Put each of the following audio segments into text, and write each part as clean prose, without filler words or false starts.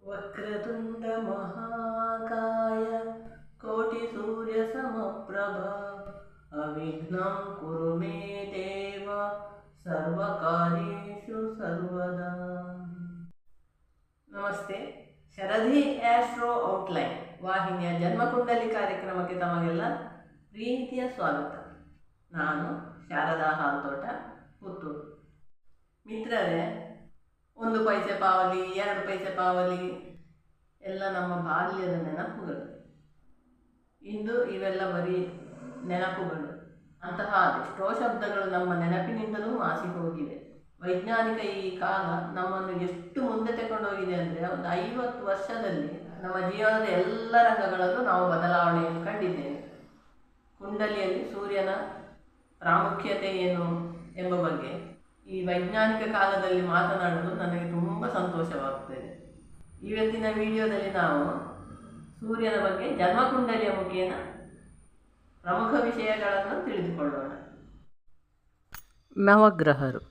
ವಕ್ರತುಂಡ ಮಹಾಕಾಯ ಕೋಟಿ ಸೂರ್ಯ ಸಮಪ್ರಭ ಅವಿಘ್ನಂ ಕುರು ಮೇ ದೇವ ಸರ್ವಕಾರ್ಯೇಷು ಸರ್ವದಾ. ನಮಸ್ತೆ. ಶರಧಿ ಆಸ್ಟ್ರೋ ಔಟ್ಲೈನ್ ವಾಹಿನಿಯ ಜನ್ಮಕುಂಡಲಿ ಕಾರ್ಯಕ್ರಮಕ್ಕೆ ತಮಗೆಲ್ಲ ಪ್ರೀತಿಯ ಸ್ವಾಗತ. ನಾನು ಶಾರದಾ ಹಾಲ್ತೋಟ, ಪುತ್ತೂರು. ಮಿತ್ರರೇ, 1 ಪೈಸೆ ಪಾವಲಿ, 2 ಪೈಸೆ ಪಾವಲಿ ಎಲ್ಲ ನಮ್ಮ ಬಾಲ್ಯದ ನೆನಪುಗಳು. ಇಂದು ಇವೆಲ್ಲ ಬರೀ ನೆನಪುಗಳು. ಅಂತಹ ಅದೆಷ್ಟೋ ಶಬ್ದಗಳು ನಮ್ಮ ನೆನಪಿನಿಂದಲೂ ಮಾಸಿ ಹೋಗಿವೆ. ವೈಜ್ಞಾನಿಕ ಈ ಕಾಲ ನಮ್ಮನ್ನು ಎಷ್ಟು ಮುಂದೆ ತಗೊಂಡೋಗಿದೆ ಅಂದರೆ, ಒಂದು 50 ವರ್ಷದಲ್ಲಿ ನಮ್ಮ ಜೀವನದ ಎಲ್ಲ ರಂಗಗಳಲ್ಲೂ ನಾವು ಬದಲಾವಣೆಯನ್ನು ಕಂಡಿದ್ದೇವೆ. ಕುಂಡಲಿಯಲ್ಲಿ ಸೂರ್ಯನ ಪ್ರಾಮುಖ್ಯತೆ ಏನು ಎಂಬ ಬಗ್ಗೆ ಈ ವೈಜ್ಞಾನಿಕ ಕಾಲದಲ್ಲಿ ಮಾತನಾಡಲು ನನಗೆ ತುಂಬ ಸಂತೋಷವಾಗುತ್ತದೆ. ಇವತ್ತಿನ ವಿಡಿಯೋದಲ್ಲಿ ನಾವು ಸೂರ್ಯನ ಬಗ್ಗೆ ಜನ್ಮಕುಂಡಲಿಯ ಮುಖೇನ ಪ್ರಮುಖ ವಿಷಯಗಳನ್ನು ತಿಳಿದುಕೊಳ್ಳೋಣ. ನವಗ್ರಹರು.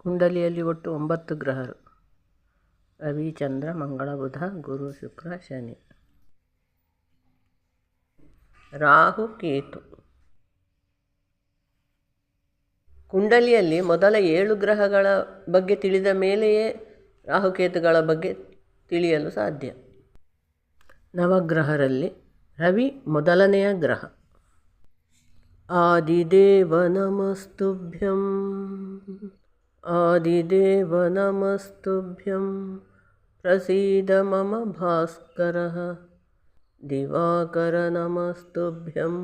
ಕುಂಡಲಿಯಲ್ಲಿ ಒಟ್ಟು 9 ಗ್ರಹರು: ರವಿ, ಚಂದ್ರ, ಮಂಗಳ, ಬುಧ, ಗುರು, ಶುಕ್ರ, ಶನಿ, ರಾಹು, ಕೇತು. ಕುಂಡಲಿಯಲ್ಲಿ ಮೊದಲ 7 ಗ್ರಹಗಳ ಬಗ್ಗೆ ತಿಳಿದ ಮೇಲೆಯೇ ರಾಹುಕೇತುಗಳ ಬಗ್ಗೆ ತಿಳಿಯಲು ಸಾಧ್ಯ. ನವಗ್ರಹರಲ್ಲಿ ರವಿ ಮೊದಲನೆಯ ಗ್ರಹ. ಆದಿದೇವ ನಮಸ್ತುಭ್ಯಂ, ಆದಿದೇವ ನಮಸ್ತುಭ್ಯಂ, ಪ್ರಸೀದ ಮಮ ಭಾಸ್ಕರಃ, ದಿವಾಕರ ನಮಸ್ತುಭ್ಯಂ,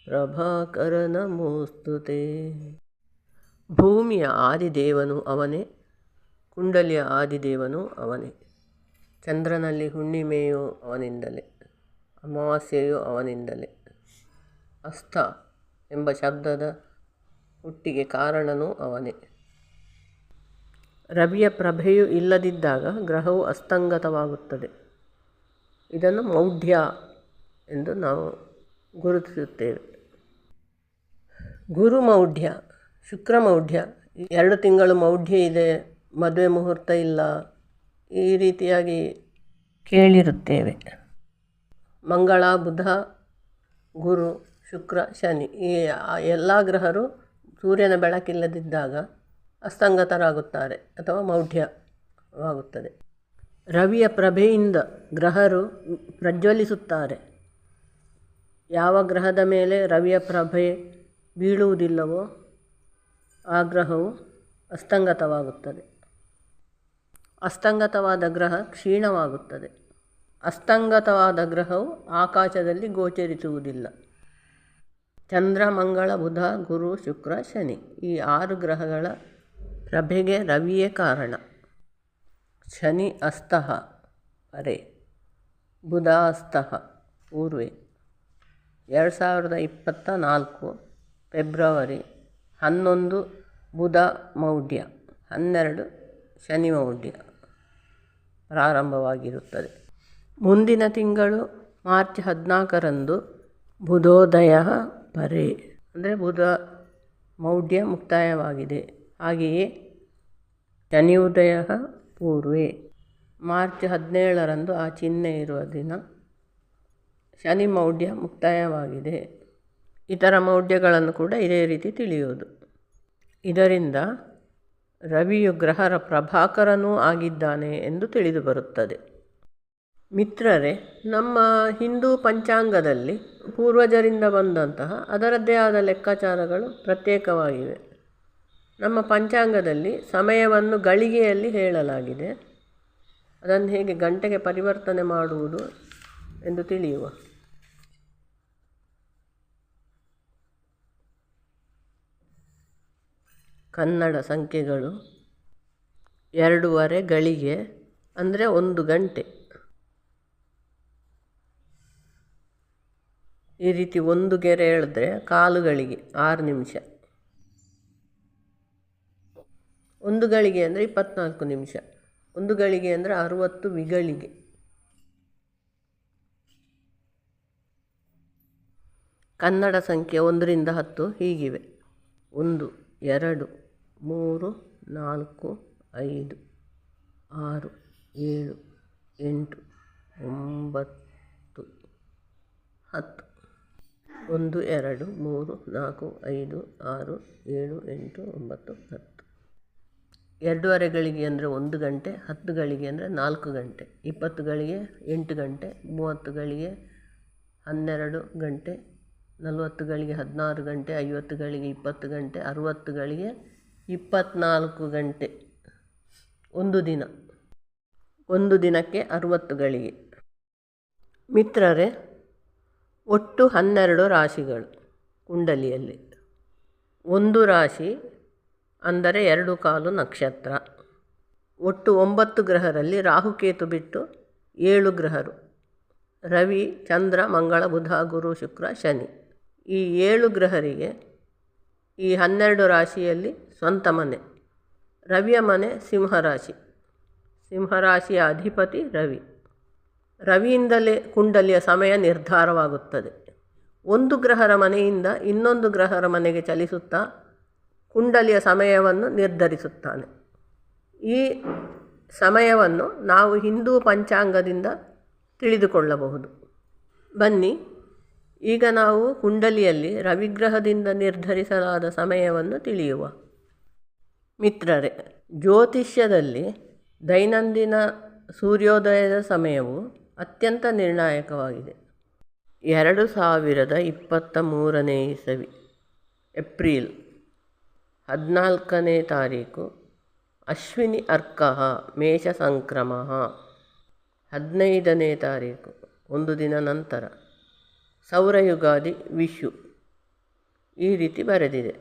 ಪ್ರಭಾಕರ ನಮೋಸ್ತುತೆ. ಭೂಮಿಯ ಆದಿದೇವನು ಅವನೇ, ಕುಂಡಲಿಯ ಆದಿದೇವನು ಅವನೇ. ಚಂದ್ರನಲ್ಲಿ ಹುಣ್ಣಿಮೆಯು ಅವನಿಂದಲೇ, ಅಮಾವಾಸ್ಯೆಯು ಅವನಿಂದಲೇ. ಅಸ್ತ ಎಂಬ ಶಬ್ದದ ಹುಟ್ಟಿಗೆ ಕಾರಣನೂ ಅವನೇ. ರವಿಯ ಪ್ರಭೆಯು ಇಲ್ಲದಿದ್ದಾಗ ಗ್ರಹವು ಅಸ್ತಂಗತವಾಗುತ್ತದೆ. ಇದನ್ನು ಮೌಢ್ಯ ಎಂದು ನಾವು ಗುರುತಿಸುತ್ತೇವೆ. ಗುರು ಮೌಢ್ಯ, ಶುಕ್ರ ಮೌಢ್ಯ, 2 ತಿಂಗಳು ಮೌಢ್ಯ ಇದೆ, ಮದುವೆ ಮುಹೂರ್ತ ಇಲ್ಲ, ಈ ರೀತಿಯಾಗಿ ಕೇಳಿರುತ್ತೇವೆ. ಮಂಗಳ, ಬುಧ, ಗುರು, ಶುಕ್ರ, ಶನಿ ಈ ಎಲ್ಲ ಗ್ರಹರು ಸೂರ್ಯನ ಬೆಳಕಿಲ್ಲದಿದ್ದಾಗ ಅಸ್ತಂಗತರಾಗುತ್ತಾರೆ ಅಥವಾ ಮೌಢ್ಯವಾಗುತ್ತದೆ. ರವಿಯ ಪ್ರಭೆಯಿಂದ ಗ್ರಹರು ಪ್ರಜ್ವಲಿಸುತ್ತಾರೆ. ಯಾವ ಗ್ರಹದ ಮೇಲೆ ರವಿಯ ಪ್ರಭೆ ಬೀಳುವುದಿಲ್ಲವೋ ಆ ಗ್ರಹವು ಅಸ್ತಂಗತವಾಗುತ್ತದೆ. ಅಸ್ತಂಗತವಾದ ಗ್ರಹ ಕ್ಷೀಣವಾಗುತ್ತದೆ. ಅಸ್ತಂಗತವಾದ ಗ್ರಹವು ಆಕಾಶದಲ್ಲಿ ಗೋಚರಿಸುವುದಿಲ್ಲ. ಚಂದ್ರ, ಮಂಗಳ, ಬುಧ, ಗುರು, ಶುಕ್ರ, ಶನಿ ಈ 6 ಗ್ರಹಗಳ ಪ್ರಭೆಗೆ ರವಿಯೇ ಕಾರಣ. ಶನಿ ಅಸ್ತಃ ಪರೆ, ಬುಧ ಅಸ್ತಃ ಪೂರ್ವೆ. 2024 ಫೆಬ್ರವರಿ 11 ಬುಧ ಮೌಢ್ಯ, 12 ಶನಿ ಮೌಢ್ಯ ಪ್ರಾರಂಭವಾಗಿರುತ್ತದೆ. ಮುಂದಿನ ತಿಂಗಳು ಮಾರ್ಚ್ 14ರಂದು ಬುಧೋದಯ ಪರೆ, ಅಂದರೆ ಬುಧ ಮೌಢ್ಯ ಮುಕ್ತಾಯವಾಗಿದೆ. ಹಾಗೆಯೇ ಶನಿ ಉದಯ ಪೂರ್ವೆ, ಮಾರ್ಚ್ 17ರಂದು ಆ ಚಿಹ್ನೆ ಇರುವ ದಿನ ಶನಿ ಮೌಢ್ಯ ಮುಕ್ತಾಯವಾಗಿದೆ. ಇತರ ಮೌಢ್ಯಗಳನ್ನು ಕೂಡ ಇದೇ ರೀತಿ ತಿಳಿಯುವುದು. ಇದರಿಂದ ರವಿಯು ಗ್ರಹರ ಪ್ರಭಾಕರನೂ ಆಗಿದ್ದಾನೆ ಎಂದು ತಿಳಿದು ಬರುತ್ತದೆ. ಮಿತ್ರರೇ, ನಮ್ಮ ಹಿಂದೂ ಪಂಚಾಂಗದಲ್ಲಿ ಪೂರ್ವಜರಿಂದ ಬಂದಂತಹ ಅದರದ್ದೇ ಆದ ಲೆಕ್ಕಾಚಾರಗಳು ಪ್ರತ್ಯೇಕವಾಗಿವೆ. ನಮ್ಮ ಪಂಚಾಂಗದಲ್ಲಿ ಸಮಯವನ್ನು ಗಳಿಗೆಯಲ್ಲಿ ಹೇಳಲಾಗಿದೆ. ಅದನ್ನು ಹೇಗೆ ಗಂಟೆಗೆ ಪರಿವರ್ತನೆ ಮಾಡುವುದು ಎಂದು ತಿಳಿಯುವ. ಕನ್ನಡ ಸಂಖ್ಯೆಗಳು 2:30 ಗಳಿಗೆ ಅಂದರೆ 1 ಗಂಟೆ. ಈ ರೀತಿ 1 ಗೆರೆ ಹೇಳಿದ್ರೆ 1/4 ಗಳಿಗೆ 6 ನಿಮಿಷ. 1 ಗಳಿಗೆ ಅಂದರೆ 24 ನಿಮಿಷ. 1 ಗಳಿಗೆ ಅಂದರೆ 60 ವಿಗಳಿಗೆ. ಕನ್ನಡ ಸಂಖ್ಯೆ 1ರಿಂದ 10 ಹೀಗಿವೆ: 1, 2, 3, 4, 5, 6, 7, 8 9 10 1 2 3 4 5 6 7 8 9 10 2:30 ಗಳಿಗೆ ಅಂದರೆ 1 ಗಂಟೆ, 10 ಗಳಿಗೆ ಅಂದರೆ 4 ಗಂಟೆ, 20 ಗಳಿಗೆ 8 ಗಂಟೆ, 30 ಗಳಿಗೆ 12 ಗಂಟೆ, 40 ಗಳಿಗೆ 16 ಗಂಟೆ, 50 ಗಳಿಗೆ 20 ಗಂಟೆ, 60 ಗಳಿಗೆ 24 ಗಂಟೆ. ಒಂದು ದಿನಕ್ಕೆ 60 ಗಳಿಗೆ. ಮಿತ್ರರೇ, ಒಟ್ಟು 12 ರಾಶಿಗಳು ಕುಂಡಲಿಯಲ್ಲಿ. ಒಂದು ರಾಶಿ ಅಂದರೆ 2 ನಕ್ಷತ್ರ. ಒಟ್ಟು 9 ಗ್ರಹರಲ್ಲಿ ರಾಹುಕೇತು ಬಿಟ್ಟು 7 ಗ್ರಹರು: ರವಿ, ಚಂದ್ರ, ಮಂಗಳ, ಬುಧ, ಗುರು, ಶುಕ್ರ, ಶನಿ. ಈ 7 ಗ್ರಹರಿಗೆ ಈ 12 ರಾಶಿಯಲ್ಲಿ ಸ್ವಂತ ಮನೆ. ರವಿಯ ಮನೆ ಸಿಂಹರಾಶಿ. ಸಿಂಹರಾಶಿಯ ಅಧಿಪತಿ ರವಿ. ರವಿಯಿಂದಲೇ ಕುಂಡಲಿಯ ಸಮಯ ನಿರ್ಧಾರವಾಗುತ್ತದೆ. ಒಂದು ಗ್ರಹರ ಮನೆಯಿಂದ ಇನ್ನೊಂದು ಗ್ರಹರ ಮನೆಗೆ ಚಲಿಸುತ್ತಾ ಕುಂಡಲಿಯ ಸಮಯವನ್ನು ನಿರ್ಧರಿಸುತ್ತಾನೆ. ಈ ಸಮಯವನ್ನು ನಾವು ಹಿಂದೂ ಪಂಚಾಂಗದಿಂದ ತಿಳಿದುಕೊಳ್ಳಬಹುದು. ಬನ್ನಿ, ಈಗ ನಾವು ಕುಂಡಲಿಯಲ್ಲಿ ರವಿಗ್ರಹದಿಂದ ನಿರ್ಧರಿಸಲಾದ ಸಮಯವನ್ನು ತಿಳಿಯುವ. ಮಿತ್ರರೇ, ಜ್ಯೋತಿಷ್ಯದಲ್ಲಿ ದೈನಂದಿನ ಸೂರ್ಯೋದಯದ ಸಮಯವು ಅತ್ಯಂತ ನಿರ್ಣಾಯಕವಾಗಿದೆ. 2023 ಇಸವಿ ಏಪ್ರಿಲ್ 14ನೇ ತಾರೀಕು ಅಶ್ವಿನಿ ಅರ್ಕಃ ಮೇಷ ಸಂಕ್ರಮಃ. 15ನೇ ತಾರೀಕು ಒಂದು ದಿನ ನಂತರ ಸೌರಯುಗಾದಿ ವಿಷು. ಈ ರೀತಿ ಬರೆದಿದೆ.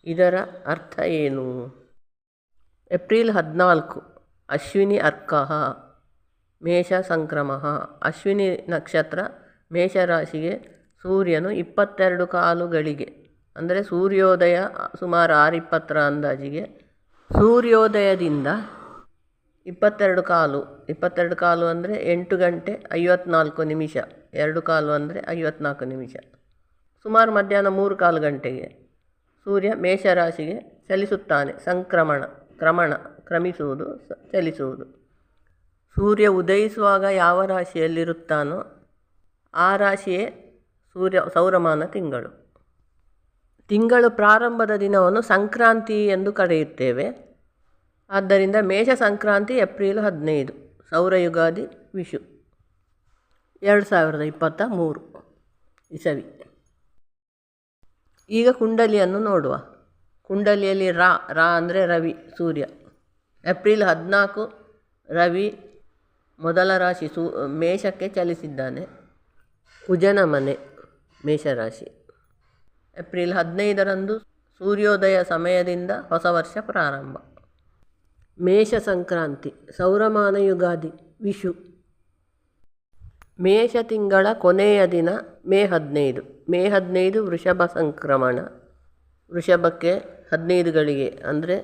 ಇದರ ಅರ್ಥ ಏನು? ಏಪ್ರಿಲ್ 14 ಅಶ್ವಿನಿ ಅರ್ಕಃ ಮೇಷ ಸಂಕ್ರಮಃ. ಅಶ್ವಿನಿ ನಕ್ಷತ್ರ ಮೇಷರಾಶಿಗೆ ಸೂರ್ಯನು 22 ಗಳಿಗೆ ಅಂದರೆ ಸೂರ್ಯೋದಯ ಸುಮಾರು 6:20 ಅಂದಾಜಿಗೆ, ಸೂರ್ಯೋದಯದಿಂದ 22 ಅಂದರೆ 8 ಗಂಟೆ 54 ನಿಮಿಷ, 2 ಅಂದರೆ 54 ನಿಮಿಷ, ಸುಮಾರು ಮಧ್ಯಾಹ್ನ 3 ಗಂಟೆಗೆ ಸೂರ್ಯ ಮೇಷರಾಶಿಗೆ ಚಲಿಸುತ್ತಾನೆ. ಕ್ರಮಿಸುವುದು, ಚಲಿಸುವುದು. ಸೂರ್ಯ ಉದಯಿಸುವಾಗ ಯಾವ ರಾಶಿಯಲ್ಲಿರುತ್ತಾನೋ ಆ ರಾಶಿಯೇ ಸೌರಮಾನ ತಿಂಗಳು. ತಿಂಗಳು ಪ್ರಾರಂಭದ ದಿನವನ್ನು ಸಂಕ್ರಾಂತಿ ಎಂದು ಕರೆಯುತ್ತೇವೆ. ಆದ್ದರಿಂದ ಮೇಷ ಸಂಕ್ರಾಂತಿ ಏಪ್ರಿಲ್ 15, ಸೌರಯುಗಾದಿ ವಿಷು. 2023 ಇಸವಿ. ಈಗ ಕುಂಡಲಿಯನ್ನು ನೋಡುವ. ಕುಂಡಲಿಯಲ್ಲಿ ರಾ ಅಂದರೆ ರವಿ, ಸೂರ್ಯ. ಏಪ್ರಿಲ್ 14 ರವಿ ಮೊದಲ ರಾಶಿ ಮೇಷಕ್ಕೆ ಚಲಿಸಿದ್ದಾನೆ. ಕುಜನ ಮನೆ ಮೇಷರಾಶಿ. ಏಪ್ರಿಲ್ 15ರಂದು ಸೂರ್ಯೋದಯ ಸಮಯದಿಂದ ಹೊಸ ವರ್ಷ ಪ್ರಾರಂಭ. ಮೇಷ ಸಂಕ್ರಾಂತಿ, ಸೌರಮಾನ ಯುಗಾದಿ ವಿಷು. ಮೇಷ ತಿಂಗಳ ಕೊನೆಯ ದಿನ ಮೇ 15. ಮೇ 15 ವೃಷಭ ಸಂಕ್ರಮಣ. ವೃಷಭಕ್ಕೆ 15 ಗಳಿಗೆ ಅಂದರೆ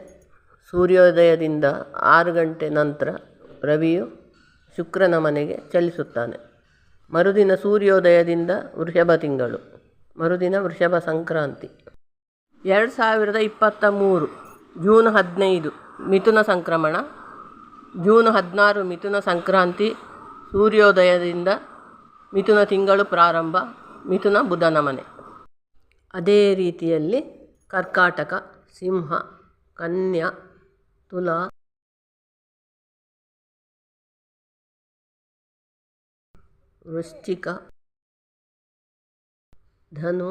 ಸೂರ್ಯೋದಯದಿಂದ 6 ಗಂಟೆ ನಂತರ ರವಿಯು ಶುಕ್ರನ ಮನೆಗೆ ಚಲಿಸುತ್ತಾನೆ. ಮರುದಿನ ಸೂರ್ಯೋದಯದಿಂದ ವೃಷಭ ತಿಂಗಳು. ಮರುದಿನ ವೃಷಭ ಸಂಕ್ರಾಂತಿ. 2023 ಜೂನ್ 15 ಮಿಥುನ ಸಂಕ್ರಮಣ. ಜೂನ್ 16 ಮಿಥುನ ಸಂಕ್ರಾಂತಿ. ಸೂರ್ಯೋದಯದಿಂದ ಮಿಥುನ ತಿಂಗಳು ಪ್ರಾರಂಭ. ಮಿಥುನ ಬುಧನ ಮನೆ. ಅದೇ ರೀತಿಯಲ್ಲಿ ಕರ್ಕಾಟಕ, ಸಿಂಹ, ಕನ್ಯಾ, ತುಲಾ, ವೃಶ್ಚಿಕ, ಧನು,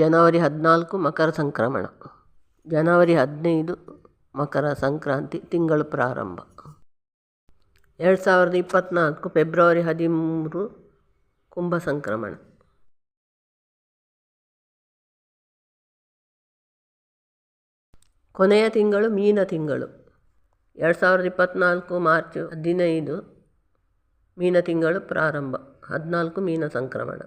ಜನವರಿ 14 ಮಕರ ಸಂಕ್ರಮಣ. ಜನವರಿ 15 ಮಕರ ಸಂಕ್ರಾಂತಿ, ತಿಂಗಳು ಪ್ರಾರಂಭ. 2024 ಫೆಬ್ರವರಿ 13 ಕುಂಭ ಸಂಕ್ರಮಣ. ಕೊನೆಯ ತಿಂಗಳು ಮೀನ ತಿಂಗಳು. 2024 ಮಾರ್ಚ್ 15 ಮೀನ ತಿಂಗಳು ಪ್ರಾರಂಭ. 14 ಮೀನ ಸಂಕ್ರಮಣ.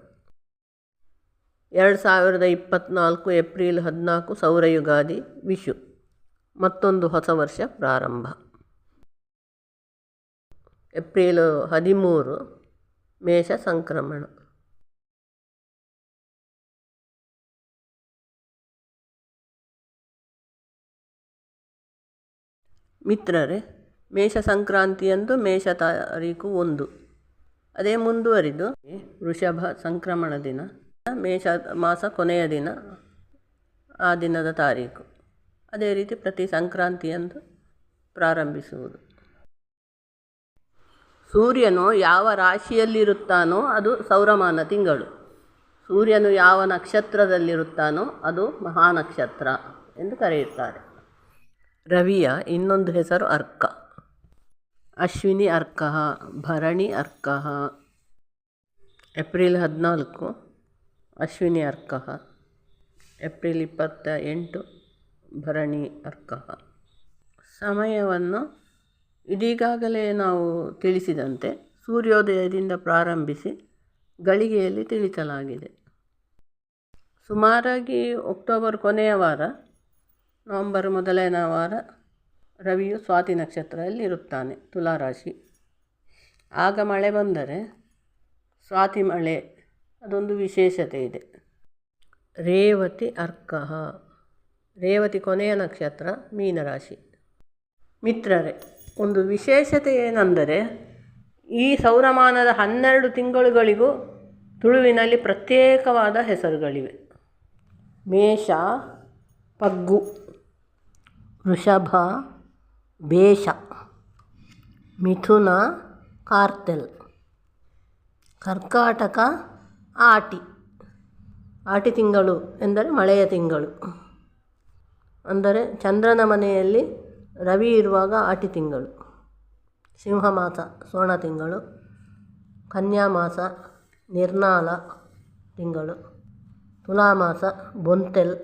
2024 ಏಪ್ರಿಲ್ 14 ಸೌರಯುಗಾದಿ ವಿಷು. ಮತ್ತೊಂದು ಹೊಸ ವರ್ಷ ಪ್ರಾರಂಭ. ಏಪ್ರಿಲ್ 13 ಮೇಷ ಸಂಕ್ರಮಣ. ಮಿತ್ರರೇ, ಮೇಷ ಸಂಕ್ರಾಂತಿಯಂದು ಮೇಷ ತಾರೀಕು 1. ಅದೇ ಮುಂದುವರಿದು ವೃಷಭ ಸಂಕ್ರಮಣ ದಿನ, ಮೇಷ ಮಾಸ ಕೊನೆಯ ದಿನ, ಆ ದಿನದ ತಾರೀಕು. ಅದೇ ರೀತಿ ಪ್ರತಿ ಸಂಕ್ರಾಂತಿಯಂದು ಪ್ರಾರಂಭಿಸುವುದು. ಸೂರ್ಯನು ಯಾವ ರಾಶಿಯಲ್ಲಿರುತ್ತಾನೋ ಅದು ಸೌರಮಾನ ತಿಂಗಳು. ಸೂರ್ಯನು ಯಾವ ನಕ್ಷತ್ರದಲ್ಲಿರುತ್ತಾನೋ ಅದು ಮಹಾನಕ್ಷತ್ರ ಎಂದು ಕರೆಯುತ್ತಾರೆ. ರವಿಯ ಇನ್ನೊಂದು ಹೆಸರು ಅರ್ಕ. ಅಶ್ವಿನಿ ಅರ್ಕ, ಭರಣಿ ಅರ್ಕ. ಏಪ್ರಿಲ್ 14 ಅಶ್ವಿನಿ ಅರ್ಕ, ಏಪ್ರಿಲ್ 28 ಭರಣಿ ಅರ್ಕ. ಸಮಯವನ್ನು ಇದೀಗಾಗಲೇ ನಾವು ತಿಳಿಸಿದಂತೆ ಸೂರ್ಯೋದಯದಿಂದ ಪ್ರಾರಂಭಿಸಿ ಗಳಿಗೆಯಲ್ಲಿ ತಿಳಿಸಲಾಗಿದೆ. ಸುಮಾರಾಗಿ ಅಕ್ಟೋಬರ್ ಕೊನೆಯ ವಾರ, ನವೆಂಬರ್ ಮೊದಲನೇ ವಾರ ರವಿಯು ಸ್ವಾತಿ ನಕ್ಷತ್ರದಲ್ಲಿ ಇರುತ್ತಾನೆ, ತುಲಾರಾಶಿ. ಆಗ ಮಳೆ ಬಂದರೆ ಸ್ವಾತಿ ಮಳೆ, ಅದೊಂದು ವಿಶೇಷತೆ ಇದೆ. ರೇವತಿ ಅರ್ಕ, ರೇವತಿ ಕೊನೆಯ ನಕ್ಷತ್ರ, ಮೀನರಾಶಿ. ಮಿತ್ರರೇ, ಒಂದು ವಿಶೇಷತೆ ಏನೆಂದರೆ ಈ ಸೌರಮಾನದ 12 ತಿಂಗಳುಗಳಿಗೂ ತುಳುವಿನಲ್ಲಿ ಪ್ರತ್ಯೇಕವಾದ ಹೆಸರುಗಳಿವೆ. ಮೇಷ ಪಗ್ಗು, ವೃಷಭ ಬೇಷ, ಮಿಥುನ ಕಾರ್ತೆಲ್, ಕರ್ಕಾಟಕ ಆಟಿ. ಆಟಿ ತಿಂಗಳು ಎಂದರೆ ಮಳೆಯ ತಿಂಗಳು, ಅಂದರೆ ಚಂದ್ರನ ಮನೆಯಲ್ಲಿ ರವಿ ಇರುವಾಗ ಆಟಿ ತಿಂಗಳು. ಸಿಂಹ ಮಾಸ ಸೋಣ ತಿಂಗಳು, ಕನ್ಯಾ ಮಾಸ ನಿರ್ನಾಲ ತಿಂಗಳು, ತುಲಾಮಾಸ ಬೊಂತೆಲ್,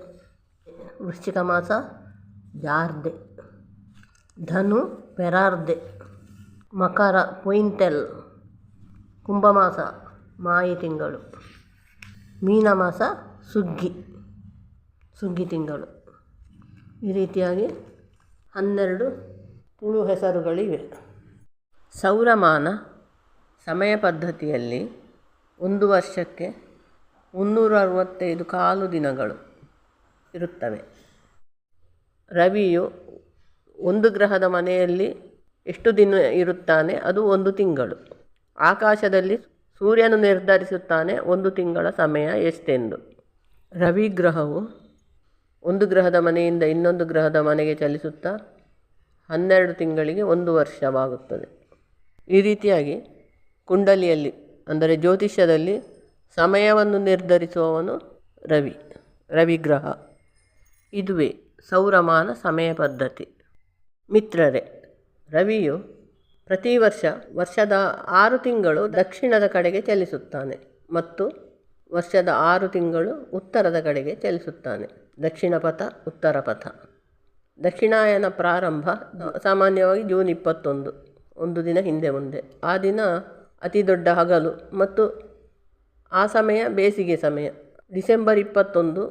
ವೃಶ್ಚಿಕ ಮಾಸ ಜಾರ್ದೆ, ಧನು ಪೆರಾರ್ದೆ, ಮಕರ ಪೊಯಿಂತೆಲ್, ಕುಂಭಮಾಸ ಮಾಯಿ ತಿಂಗಳು, ಮೀನಮಾಸ ಸುಗ್ಗಿ ತಿಂಗಳು. ಈ ರೀತಿಯಾಗಿ 12 ತುಳು ಹೆಸರುಗಳಿವೆ. ಸೌರಮಾನ ಸಮಯ ಪದ್ಧತಿಯಲ್ಲಿ ಒಂದು ವರ್ಷಕ್ಕೆ 365 ಕಾಲು ದಿನಗಳು ಇರುತ್ತವೆ. ರವಿಯು ಒಂದು ಗ್ರಹದ ಮನೆಯಲ್ಲಿ ಎಷ್ಟು ದಿನ ಇರುತ್ತಾನೆ ಅದು ಒಂದು ತಿಂಗಳು. ಆಕಾಶದಲ್ಲಿ ಸೂರ್ಯನು ನಿರ್ಧರಿಸುತ್ತಾನೆ ಒಂದು ತಿಂಗಳ ಸಮಯ ಎಷ್ಟೆಂದು. ರವಿ ಗ್ರಹವು ಒಂದು ಗ್ರಹದ ಮನೆಯಿಂದ ಇನ್ನೊಂದು ಗ್ರಹದ ಮನೆಗೆ ಚಲಿಸುತ್ತಾ 12 ತಿಂಗಳಿಗೆ ಒಂದು ವರ್ಷವಾಗುತ್ತದೆ. ಈ ರೀತಿಯಾಗಿ ಕುಂಡಲಿಯಲ್ಲಿ, ಅಂದರೆ ಜ್ಯೋತಿಷ್ಯದಲ್ಲಿ ಸಮಯವನ್ನು ನಿರ್ಧರಿಸುವವನು ರವಿಗ್ರಹ. ಇದುವೇ ಸೌರಮಾನ ಸಮಯ ಪದ್ಧತಿ. ಮಿತ್ರರೇ, ರವಿಯು ಪ್ರತಿ ವರ್ಷದ 6 ತಿಂಗಳು ದಕ್ಷಿಣದ ಕಡೆಗೆ ಚಲಿಸುತ್ತಾನೆ ಮತ್ತು ವರ್ಷದ 6 ತಿಂಗಳು ಉತ್ತರದ ಕಡೆಗೆ ಚಲಿಸುತ್ತಾನೆ. ದಕ್ಷಿಣ ಪಥ, ಉತ್ತರ ಪಥ. ದಕ್ಷಿಣಾಯನ ಪ್ರಾರಂಭ ಸಾಮಾನ್ಯವಾಗಿ ಜೂನ್ 21, ಒಂದು ದಿನ ಹಿಂದೆ ಮುಂದೆ. ಆ ದಿನ ಅತಿ ದೊಡ್ಡ ಹಗಲು ಮತ್ತು ಆ ಸಮಯ ಬೇಸಿಗೆ ಸಮಯ. ಡಿಸೆಂಬರ್ 21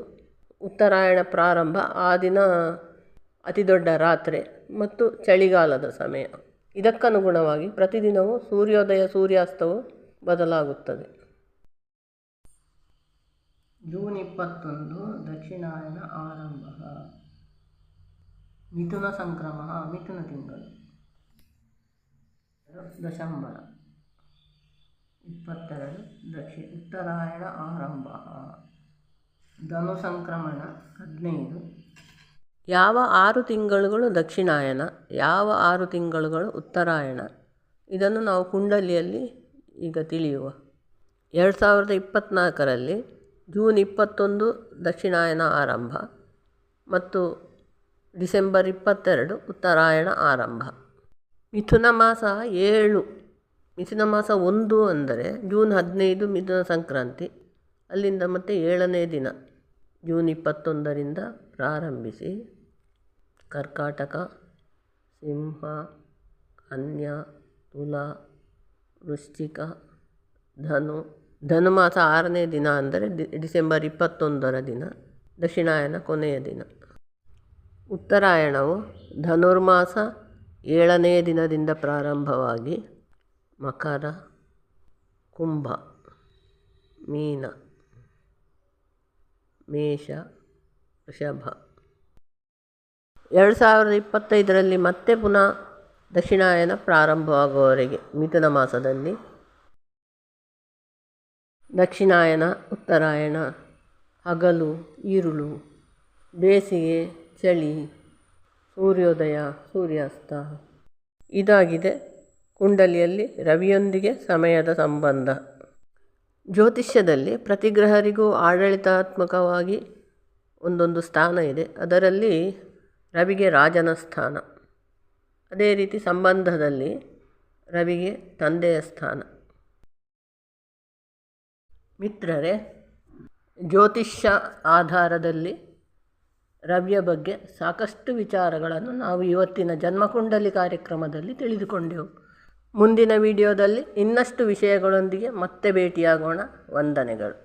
ಉತ್ತರಾಯಣ ಪ್ರಾರಂಭ, ಆ ದಿನ ಅತಿ ದೊಡ್ಡ ರಾತ್ರಿ ಮತ್ತು ಚಳಿಗಾಲದ ಸಮಯ. ಇದಕ್ಕನುಗುಣವಾಗಿ ಪ್ರತಿದಿನವೂ ಸೂರ್ಯೋದಯ ಸೂರ್ಯಾಸ್ತವು ಬದಲಾಗುತ್ತದೆ. ಜೂನ್ 21 ದಕ್ಷಿಣಾಯನ ಆರಂಭ, ಮಿಥುನ ಸಂಕ್ರಮಣ, ಮಿಥುನ ತಿಂಗಳು. ದಶಂಬರ 22 ಉತ್ತರಾಯಣ ಆರಂಭ, ಧನು ಸಂಕ್ರಮಣ 15. ಯಾವ 6 ತಿಂಗಳುಗಳು ದಕ್ಷಿಣಾಯನ, ಯಾವ 6 ತಿಂಗಳುಗಳು ಉತ್ತರಾಯಣ, ಇದನ್ನು ನಾವು ಕುಂಡಲಿಯಲ್ಲಿ ಈಗ ತಿಳಿಯುವ. 2024ರಲ್ಲಿ ಜೂನ್ 21 ದಕ್ಷಿಣಾಯನ ಆರಂಭ ಮತ್ತು ಡಿಸೆಂಬರ್ 22 ಉತ್ತರಾಯಣ ಆರಂಭ. ಮಿಥುನ ಮಾಸ 7, ಮಿಥುನ ಮಾಸ 1 ಅಂದರೆ ಜೂನ್ 15 ಮಿಥುನ ಸಂಕ್ರಾಂತಿ, ಅಲ್ಲಿಂದ ಮತ್ತೆ 7ನೇ ದಿನ ಜೂನ್ 21ರಿಂದ ಪ್ರಾರಂಭಿಸಿ ಕರ್ಕಾಟಕ, ಸಿಂಹ, ಕನ್ಯಾ, ತುಲಾ, ವೃಶ್ಚಿಕ, ಧನುಮಾಸ 6ನೇ ದಿನ ಅಂದರೆ ಡಿಸೆಂಬರ್ 21ರ ದಿನ, ದಕ್ಷಿಣಾಯನ ಕೊನೆಯ ದಿನ. ಉತ್ತರಾಯಣವು ಧನುರ್ಮಾಸ 7ನೇ ದಿನದಿಂದ ಪ್ರಾರಂಭವಾಗಿ ಮಕರ, ಕುಂಭ, ಮೀನ, ಮೇಷ, ವೃಷಭ, 2025ರಲ್ಲಿ ಮತ್ತೆ ಪುನಃ ದಕ್ಷಿಣಾಯನ ಪ್ರಾರಂಭವಾಗುವವರೆಗೆ ಮಿಥುನ ಮಾಸದಲ್ಲಿ ದಕ್ಷಿಣಾಯನ, ಉತ್ತರಾಯಣ, ಹಗಲು, ಈರುಳು, ಬೇಸಿಗೆ, ಚಳಿ, ಸೂರ್ಯೋದಯ, ಸೂರ್ಯಾಸ್ತ. ಇದಾಗಿದೆ ಕುಂಡಲಿಯಲ್ಲಿ ರವಿಯೊಂದಿಗೆ ಸಮಯದ ಸಂಬಂಧ. ಜ್ಯೋತಿಷ್ಯದಲ್ಲಿ ಪ್ರತಿ ಗ್ರಹರಿಗೂ ಆಡಳಿತಾತ್ಮಕವಾಗಿ ಒಂದೊಂದು ಸ್ಥಾನ ಇದೆ. ಅದರಲ್ಲಿ ರವಿಗೆ ರಾಜನ ಸ್ಥಾನ. ಅದೇ ರೀತಿ ಸಂಬಂಧದಲ್ಲಿ ರವಿಗೆ ತಂದೆಯ ಸ್ಥಾನ. ಮಿತ್ರರೇ, ಜ್ಯೋತಿಷ್ಯ ಆಧಾರದಲ್ಲಿ ರವಿಯ ಬಗ್ಗೆ ಸಾಕಷ್ಟು ವಿಚಾರಗಳನ್ನು ನಾವು ಇವತ್ತಿನ ಜನ್ಮಕುಂಡಲಿ ಕಾರ್ಯಕ್ರಮದಲ್ಲಿ ತಿಳಿದುಕೊಂಡೆವು. ಮುಂದಿನ ವಿಡಿಯೋದಲ್ಲಿ ಇನ್ನಷ್ಟು ವಿಷಯಗಳೊಂದಿಗೆ ಮತ್ತೆ ಭೇಟಿಯಾಗೋಣ. ವಂದನೆಗಳು.